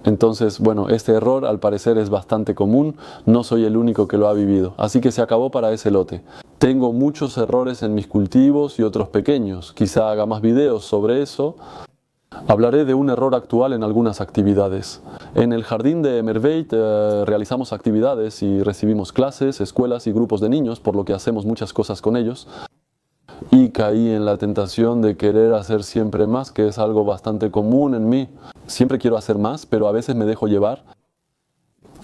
Entonces, bueno, este error al parecer es bastante común, no soy el único que lo ha vivido, así que se acabó para ese lote. Tengo muchos errores en mis cultivos y otros pequeños, quizá haga más videos sobre eso. Hablaré de un error actual en algunas actividades. En el jardín de Merveille realizamos actividades y recibimos clases, escuelas y grupos de niños, por lo que hacemos muchas cosas con ellos. Y caí en la tentación de querer hacer siempre más, que es algo bastante común en mí. Siempre quiero hacer más, pero a veces me dejo llevar.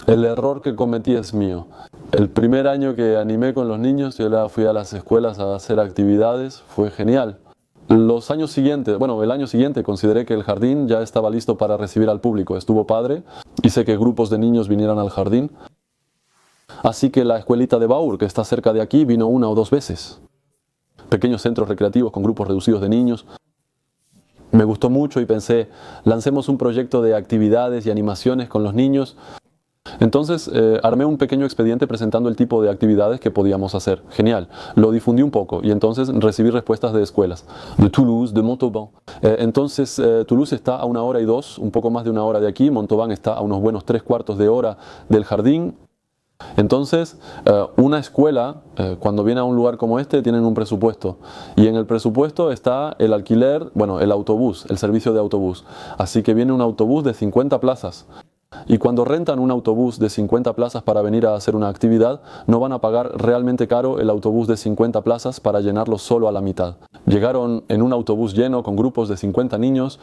El error que cometí es mío. El primer año que animé con los niños, yo fui a las escuelas a hacer actividades, fue genial. Los años siguientes, bueno, el año siguiente consideré que el jardín ya estaba listo para recibir al público. Estuvo padre, hice que grupos de niños vinieran al jardín. Así que la escuelita de Baur, que está cerca de aquí, vino 1 o 2 veces. Pequeños centros recreativos con grupos reducidos de niños. Me gustó mucho y pensé, lancemos un proyecto de actividades y animaciones con los niños. Entonces armé un pequeño expediente presentando el tipo de actividades que podíamos hacer. Genial. Lo difundí un poco y entonces recibí respuestas de escuelas. De Toulouse, de Montauban. Entonces Toulouse está a 1 hora y 2, un poco más de 1 hora de aquí. Montauban está a unos buenos 3/4 de hora del jardín. Entonces, una escuela, cuando viene a un lugar como este, tienen un presupuesto. Y en el presupuesto está el alquiler, bueno, el autobús, el servicio de autobús. Así que viene un autobús de 50 plazas. Y cuando rentan un autobús de 50 plazas para venir a hacer una actividad, no van a pagar realmente caro el autobús de 50 plazas para llenarlo solo a la mitad. Llegaron en un autobús lleno con grupos de 50 niños.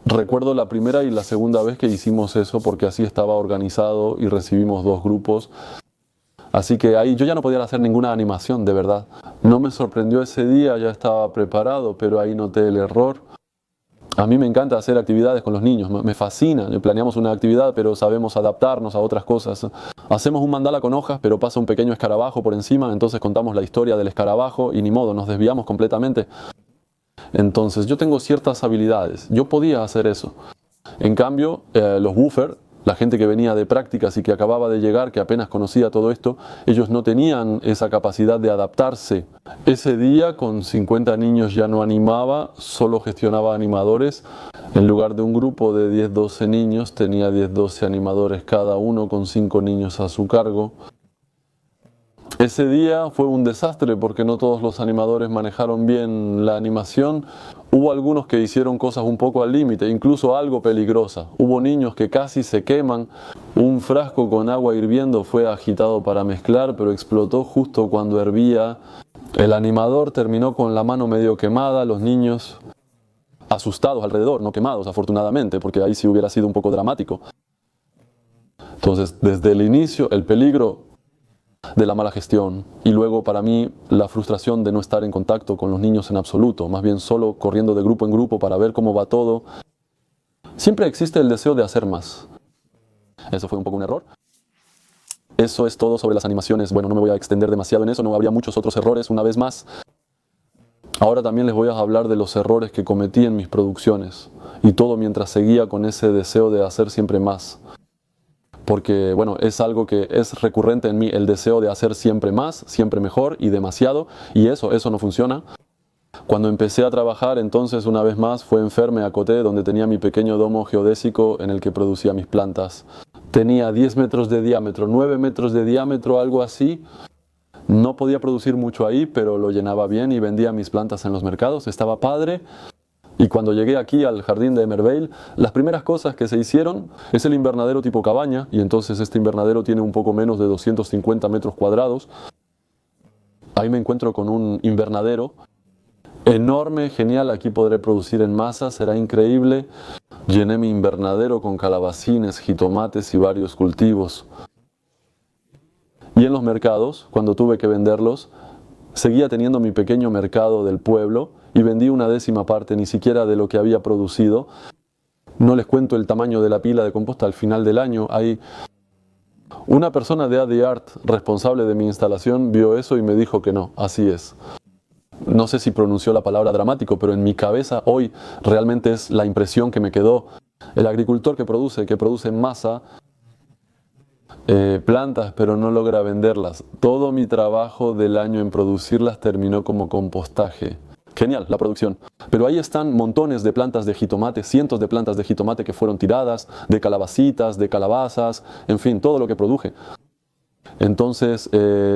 Recuerdo la primera y la segunda vez que hicimos eso porque así estaba organizado y recibimos 2 grupos. Así que ahí yo ya no podía hacer ninguna animación, de verdad. No me sorprendió ese día, ya estaba preparado, pero ahí noté el error. A mí me encanta hacer actividades con los niños, me fascina. Planeamos una actividad, pero sabemos adaptarnos a otras cosas. Hacemos un mandala con hojas, pero pasa un pequeño escarabajo por encima, entonces contamos la historia del escarabajo y ni modo, nos desviamos completamente. Entonces yo tengo ciertas habilidades, yo podía hacer eso. En cambio, los woofers, la gente que venía de prácticas y que acababa de llegar, que apenas conocía todo esto, ellos no tenían esa capacidad de adaptarse. Ese día con 50 niños ya no animaba, solo gestionaba animadores. En lugar de un grupo de 10-12 niños, tenía 10-12 animadores cada uno con 5 niños a su cargo. Ese día fue un desastre porque no todos los animadores manejaron bien la animación. Hubo algunos que hicieron cosas un poco al límite, incluso algo peligrosa. Hubo niños que casi se queman. Un frasco con agua hirviendo fue agitado para mezclar, pero explotó justo cuando hervía. El animador terminó con la mano medio quemada, los niños asustados alrededor, no quemados afortunadamente, porque ahí sí hubiera sido un poco dramático. Entonces, desde el inicio, el peligro de la mala gestión y luego para mí la frustración de no estar en contacto con los niños en absoluto, más bien solo corriendo de grupo en grupo para ver cómo va todo. Siempre existe el deseo de hacer más. Eso fue un poco un error. Eso es todo sobre las animaciones. Bueno, no me voy a extender demasiado en eso, no habría muchos otros errores una vez más. Ahora también les voy a hablar de los errores que cometí en mis producciones y todo mientras seguía con ese deseo de hacer siempre más. Porque, bueno, es algo que es recurrente en mí, el deseo de hacer siempre más, siempre mejor y demasiado, y eso no funciona. Cuando empecé a trabajar, entonces, una vez más, fue en Ferme à Côté, donde tenía mi pequeño domo geodésico en el que producía mis plantas. Tenía 10 metros de diámetro, 9 metros de diámetro, algo así. No podía producir mucho ahí, pero lo llenaba bien y vendía mis plantas en los mercados, estaba padre. Y cuando llegué aquí al jardín de Merveille, las primeras cosas que se hicieron es el invernadero tipo cabaña, y entonces este invernadero tiene un poco menos de 250 metros cuadrados. Ahí me encuentro con un invernadero enorme, genial, aquí podré producir en masa, será increíble. Llené mi invernadero con calabacines, jitomates y varios cultivos. Y en los mercados, cuando tuve que venderlos, seguía teniendo mi pequeño mercado del pueblo, y vendí una 10ª parte ni siquiera de lo que había producido. No les cuento el tamaño de la pila de composta al final del año. Hay una persona de AD Art responsable de mi instalación vio eso y me dijo que no, así es. No sé si pronunció la palabra dramático, pero en mi cabeza hoy realmente es la impresión que me quedó. El agricultor que produce en masa plantas, pero no logra venderlas. Todo mi trabajo del año en producirlas terminó como compostaje. Genial, la producción. Pero ahí están montones de plantas de jitomate, cientos de plantas de jitomate que fueron tiradas, de calabacitas, de calabazas, en fin, todo lo que produje. Entonces,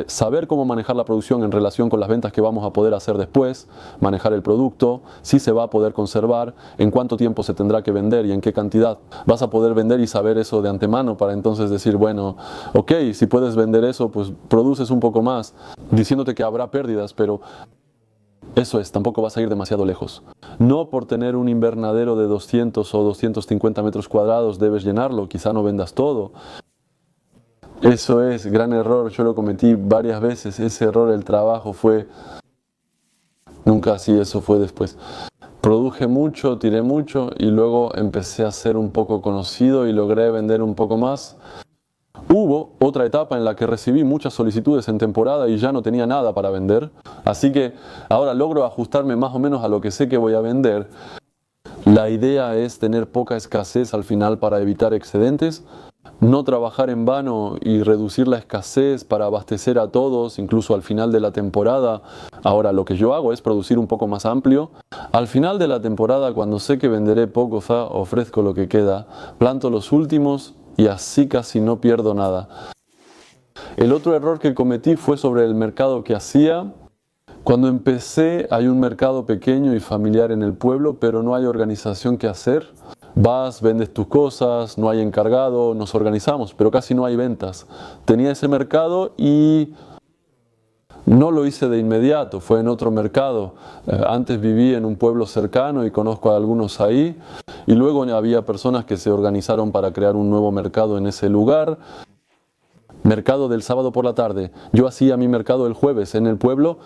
saber cómo manejar la producción en relación con las ventas que vamos a poder hacer después, manejar el producto, si se va a poder conservar, en cuánto tiempo se tendrá que vender y en qué cantidad. Vas a poder vender y saber eso de antemano para entonces decir, bueno, ok, si puedes vender eso, pues produces un poco más, diciéndote que habrá pérdidas, pero eso es, tampoco vas a ir demasiado lejos. No por tener un invernadero de 200 o 250 metros cuadrados debes llenarlo, quizá no vendas todo. Eso es, gran error, yo lo cometí varias veces, ese error, el trabajo fue casi eso fue después. Produje mucho, tiré mucho y luego empecé a ser un poco conocido y logré vender un poco más. Hubo otra etapa en la que recibí muchas solicitudes en temporada y ya no tenía nada para vender. Así que ahora logro ajustarme más o menos a lo que sé que voy a vender. La idea es tener poca escasez al final para evitar excedentes, no trabajar en vano y reducir la escasez para abastecer a todos, incluso al final de la temporada. Ahora lo que yo hago es producir un poco más amplio. Al final de la temporada, cuando sé que venderé poco, ofrezco lo que queda, planto los últimos y así casi no pierdo nada. El otro error que cometí fue sobre el mercado que hacía. Cuando empecé hay un mercado pequeño y familiar en el pueblo, pero no hay organización que hacer. Vas, vendes tus cosas, no hay encargado, nos organizamos, pero casi no hay ventas. Tenía ese mercado y no lo hice de inmediato, fue en otro mercado. Antes viví en un pueblo cercano y conozco a algunos ahí. Y luego había personas que se organizaron para crear un nuevo mercado en ese lugar. Mercado del sábado por la tarde. Yo hacía mi mercado el jueves en el pueblo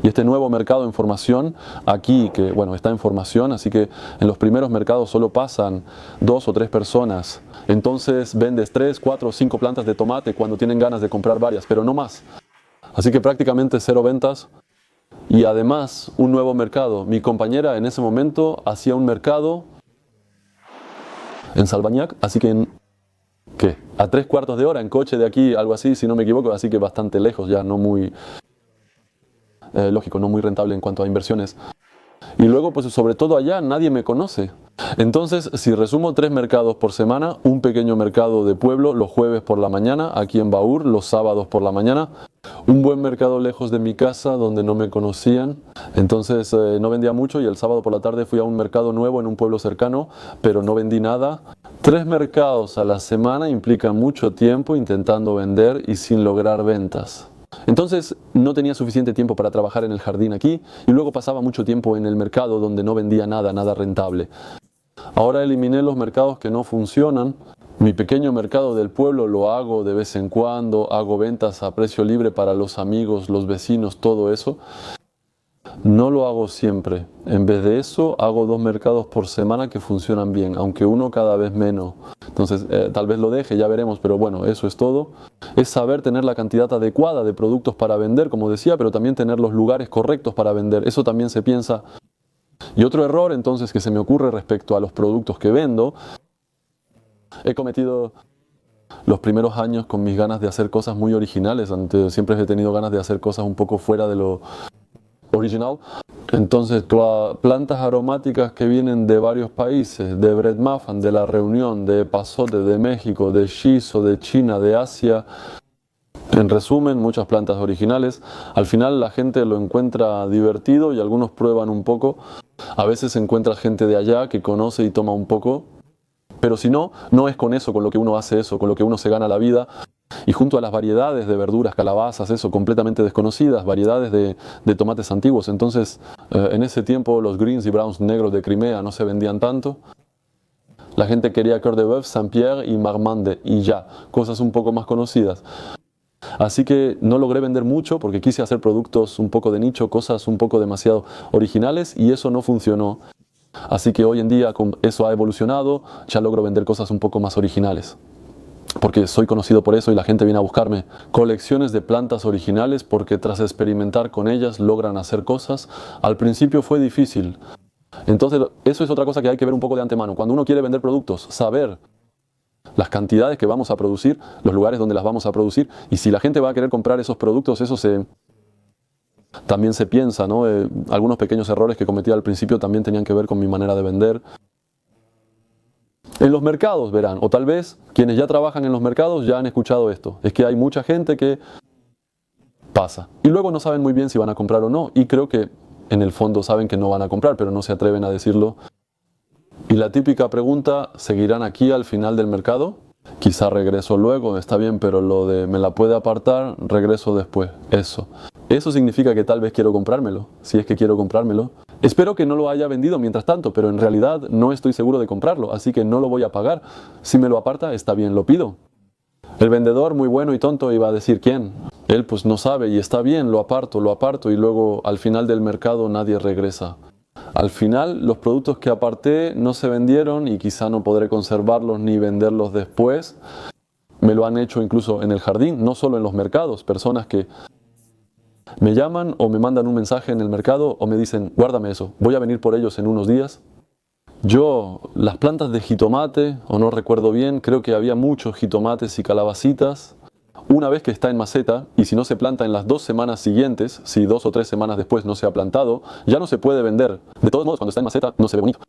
y este nuevo mercado en formación aquí, que bueno, está en formación, así que en los primeros mercados solo pasan 2 o 3 personas. Entonces vendes 3, 4 o 5 plantas de tomate cuando tienen ganas de comprar varias, pero no más. Así que prácticamente 0 ventas y además un nuevo mercado. Mi compañera en ese momento hacía un mercado en Salvañac, así que ¿qué? A 3/4 de hora en coche de aquí, algo así, si no me equivoco, así que bastante lejos ya, no muy lógico, no muy rentable en cuanto a inversiones. Y luego, pues sobre todo allá, nadie me conoce. Entonces, si resumo 3 mercados por semana, un pequeño mercado de pueblo los jueves por la mañana, aquí en Baur, los sábados por la mañana, un buen mercado lejos de mi casa donde no me conocían, entonces no vendía mucho y el sábado por la tarde fui a un mercado nuevo en un pueblo cercano, pero no vendí nada. 3 mercados a la semana implican mucho tiempo intentando vender y sin lograr ventas. Entonces no tenía suficiente tiempo para trabajar en el jardín aquí y luego pasaba mucho tiempo en el mercado donde no vendía nada, nada rentable. Ahora eliminé los mercados que no funcionan. Mi pequeño mercado del pueblo lo hago de vez en cuando, hago ventas a precio libre para los amigos, los vecinos, todo eso. No lo hago siempre. En vez de eso, hago 2 mercados por semana que funcionan bien, aunque uno cada vez menos. Entonces, tal vez lo deje, ya veremos, pero bueno, eso es todo. Es saber tener la cantidad adecuada de productos para vender, como decía, pero también tener los lugares correctos para vender. Eso también se piensa. Y otro error, entonces, que se me ocurre respecto a los productos que vendo, he cometido los primeros años con mis ganas de hacer cosas muy originales. Siempre he tenido ganas de hacer cosas un poco fuera de lo original. Entonces, plantas aromáticas que vienen de varios países, de Bread Muffin, de La Reunión, de Pasote, de México, de Shiso, de China, de Asia. En resumen, muchas plantas originales. Al final la gente lo encuentra divertido y algunos prueban un poco. A veces se encuentra gente de allá que conoce y toma un poco. Pero si no, no es con eso, con lo que uno hace eso, con lo que uno se gana la vida. Y junto a las variedades de verduras, calabazas, eso, completamente desconocidas, variedades de tomates antiguos. Entonces, en ese tiempo los greens y browns negros de Crimea no se vendían tanto. La gente quería Cœur de Bœuf, Saint-Pierre y Marmande, y ya, cosas un poco más conocidas. Así que no logré vender mucho porque quise hacer productos un poco de nicho, cosas un poco demasiado originales y eso no funcionó. Así que hoy en día eso ha evolucionado, ya logro vender cosas un poco más originales. Porque soy conocido por eso y la gente viene a buscarme. Colecciones de plantas originales porque tras experimentar con ellas logran hacer cosas. Al principio fue difícil. Entonces eso es otra cosa que hay que ver un poco de antemano. Cuando uno quiere vender productos, saber las cantidades que vamos a producir, los lugares donde las vamos a producir y si la gente va a querer comprar esos productos, eso también se piensa, ¿no? Algunos pequeños errores que cometí al principio también tenían que ver con mi manera de vender. En los mercados verán, o tal vez quienes ya trabajan en los mercados ya han escuchado esto. Es que hay mucha gente que pasa y luego no saben muy bien si van a comprar o no. Y creo que en el fondo saben que no van a comprar, pero no se atreven a decirlo. Y la típica pregunta, ¿seguirán aquí al final del mercado? Quizá regreso luego, está bien, pero lo de me la puede apartar, regreso después. Eso significa que tal vez quiero comprármelo, si es que quiero comprármelo. Espero que no lo haya vendido mientras tanto, pero en realidad no estoy seguro de comprarlo, así que no lo voy a pagar. Si me lo aparta, está bien, lo pido. El vendedor, muy bueno y tonto, iba a decir ¿quién? Él pues no sabe y está bien, lo aparto y luego al final del mercado nadie regresa. Al final los productos que aparté no se vendieron y quizá no podré conservarlos ni venderlos después. Me lo han hecho incluso en el jardín, no solo en los mercados, personas que me llaman o me mandan un mensaje en el mercado o me dicen, guárdame eso, voy a venir por ellos en unos días. Yo, las plantas de jitomate, o no recuerdo bien, creo que había muchos jitomates y calabacitas. Una vez que está en maceta, y si no se planta en las 2 semanas siguientes, si 2 o 3 semanas después no se ha plantado, ya no se puede vender. De todos modos, cuando está en maceta no se ve bonito.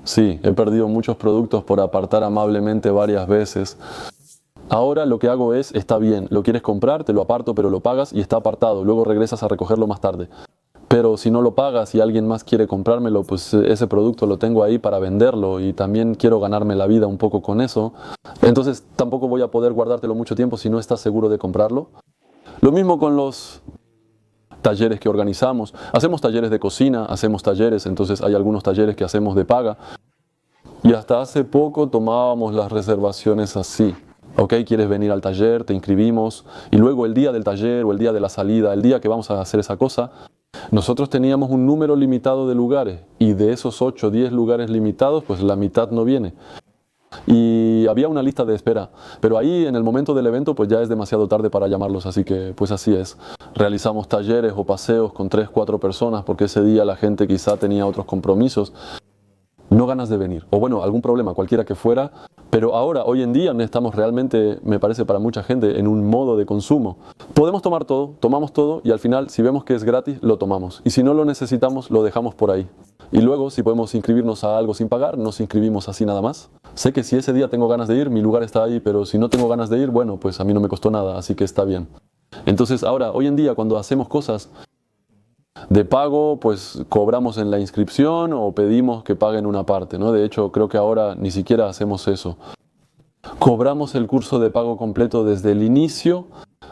Sí, he perdido muchos productos por apartar amablemente varias veces. Ahora lo que hago es, está bien, lo quieres comprar, te lo aparto, pero lo pagas y está apartado. Luego regresas a recogerlo más tarde. Pero si no lo pagas y alguien más quiere comprármelo, pues ese producto lo tengo ahí para venderlo y también quiero ganarme la vida un poco con eso. Entonces tampoco voy a poder guardártelo mucho tiempo si no estás seguro de comprarlo. Lo mismo con los talleres que organizamos. Hacemos talleres de cocina, hacemos talleres, entonces hay algunos talleres que hacemos de paga. Y hasta hace poco tomábamos las reservaciones así. Ok, quieres venir al taller, te inscribimos y luego el día del taller o el día de la salida, el día que vamos a hacer esa cosa, nosotros teníamos un número limitado de lugares y de esos 8 o 10 lugares limitados, pues la mitad no viene. Y había una lista de espera, pero ahí en el momento del evento pues ya es demasiado tarde para llamarlos, así que pues así es. Realizamos talleres o paseos con 3 o 4 personas porque ese día la gente quizá tenía otros compromisos, no ganas de venir, o bueno, algún problema, cualquiera que fuera. Pero ahora, hoy en día, estamos realmente, me parece para mucha gente, en un modo de consumo. Podemos tomar todo, tomamos todo y al final, si vemos que es gratis, lo tomamos. Y si no lo necesitamos, lo dejamos por ahí. Y luego, si podemos inscribirnos a algo sin pagar, nos inscribimos así nada más. Sé que si ese día tengo ganas de ir, mi lugar está ahí, pero si no tengo ganas de ir, bueno, pues a mí no me costó nada, así que está bien. Entonces ahora, hoy en día, cuando hacemos cosas de pago, pues cobramos en la inscripción o pedimos que paguen una parte, ¿no? De hecho, creo que ahora ni siquiera hacemos eso. Cobramos el curso de pago completo desde el inicio,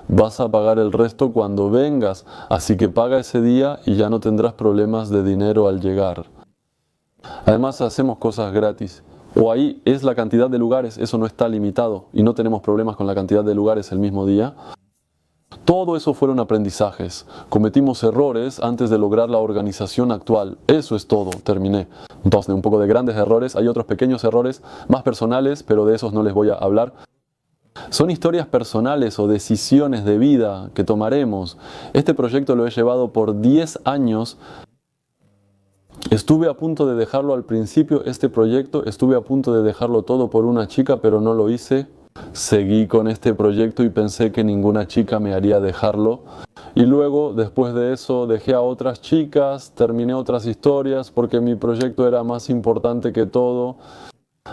vas a pagar el resto cuando vengas, así que paga ese día y ya no tendrás problemas de dinero al llegar. Además, hacemos cosas gratis. O ahí es la cantidad de lugares, eso no está limitado y no tenemos problemas con la cantidad de lugares el mismo día. Todo eso fueron aprendizajes. Cometimos errores antes de lograr la organización actual. Eso es todo, terminé. Entonces, de un poco de grandes errores, hay otros pequeños errores más personales, pero de esos no les voy a hablar. Son historias personales o decisiones de vida que tomaremos. Este proyecto lo he llevado por 10 años. Estuve a punto de dejarlo al principio, este proyecto, estuve a punto de dejarlo todo por una chica, pero no lo hice. Seguí con este proyecto y pensé que ninguna chica me haría dejarlo. Y luego, después de eso, dejé a otras chicas, terminé otras historias porque mi proyecto era más importante que todo.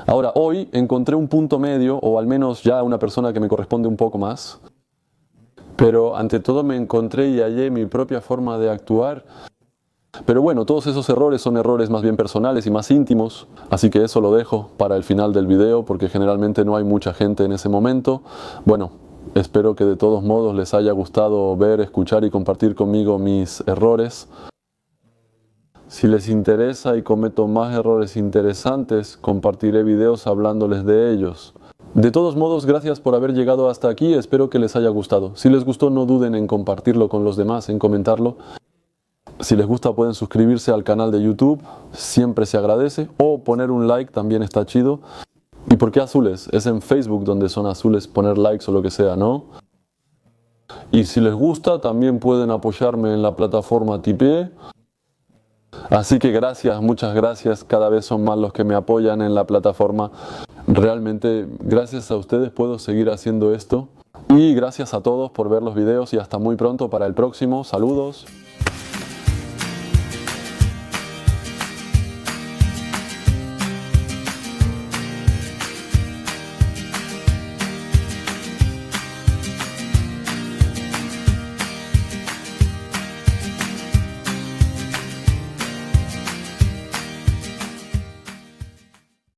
Ahora, hoy encontré un punto medio, o al menos ya una persona que me corresponde un poco más. Pero ante todo me encontré y hallé mi propia forma de actuar. Pero bueno, todos esos errores son errores más bien personales y más íntimos, así que eso lo dejo para el final del video porque generalmente no hay mucha gente en ese momento. Bueno, espero que de todos modos les haya gustado ver, escuchar y compartir conmigo mis errores. Si les interesa y cometo más errores interesantes, compartiré videos hablándoles de ellos. De todos modos, gracias por haber llegado hasta aquí, espero que les haya gustado. Si les gustó, no duden en compartirlo con los demás, en comentarlo. Si les gusta pueden suscribirse al canal de YouTube, siempre se agradece, o poner un like también está chido. ¿Y por qué azules? Es en Facebook donde son azules poner likes o lo que sea, ¿no? Y si les gusta también pueden apoyarme en la plataforma Tipeee. Así que gracias, muchas gracias, cada vez son más los que me apoyan en la plataforma. Realmente gracias a ustedes puedo seguir haciendo esto. Y gracias a todos por ver los videos y hasta muy pronto para el próximo. Saludos.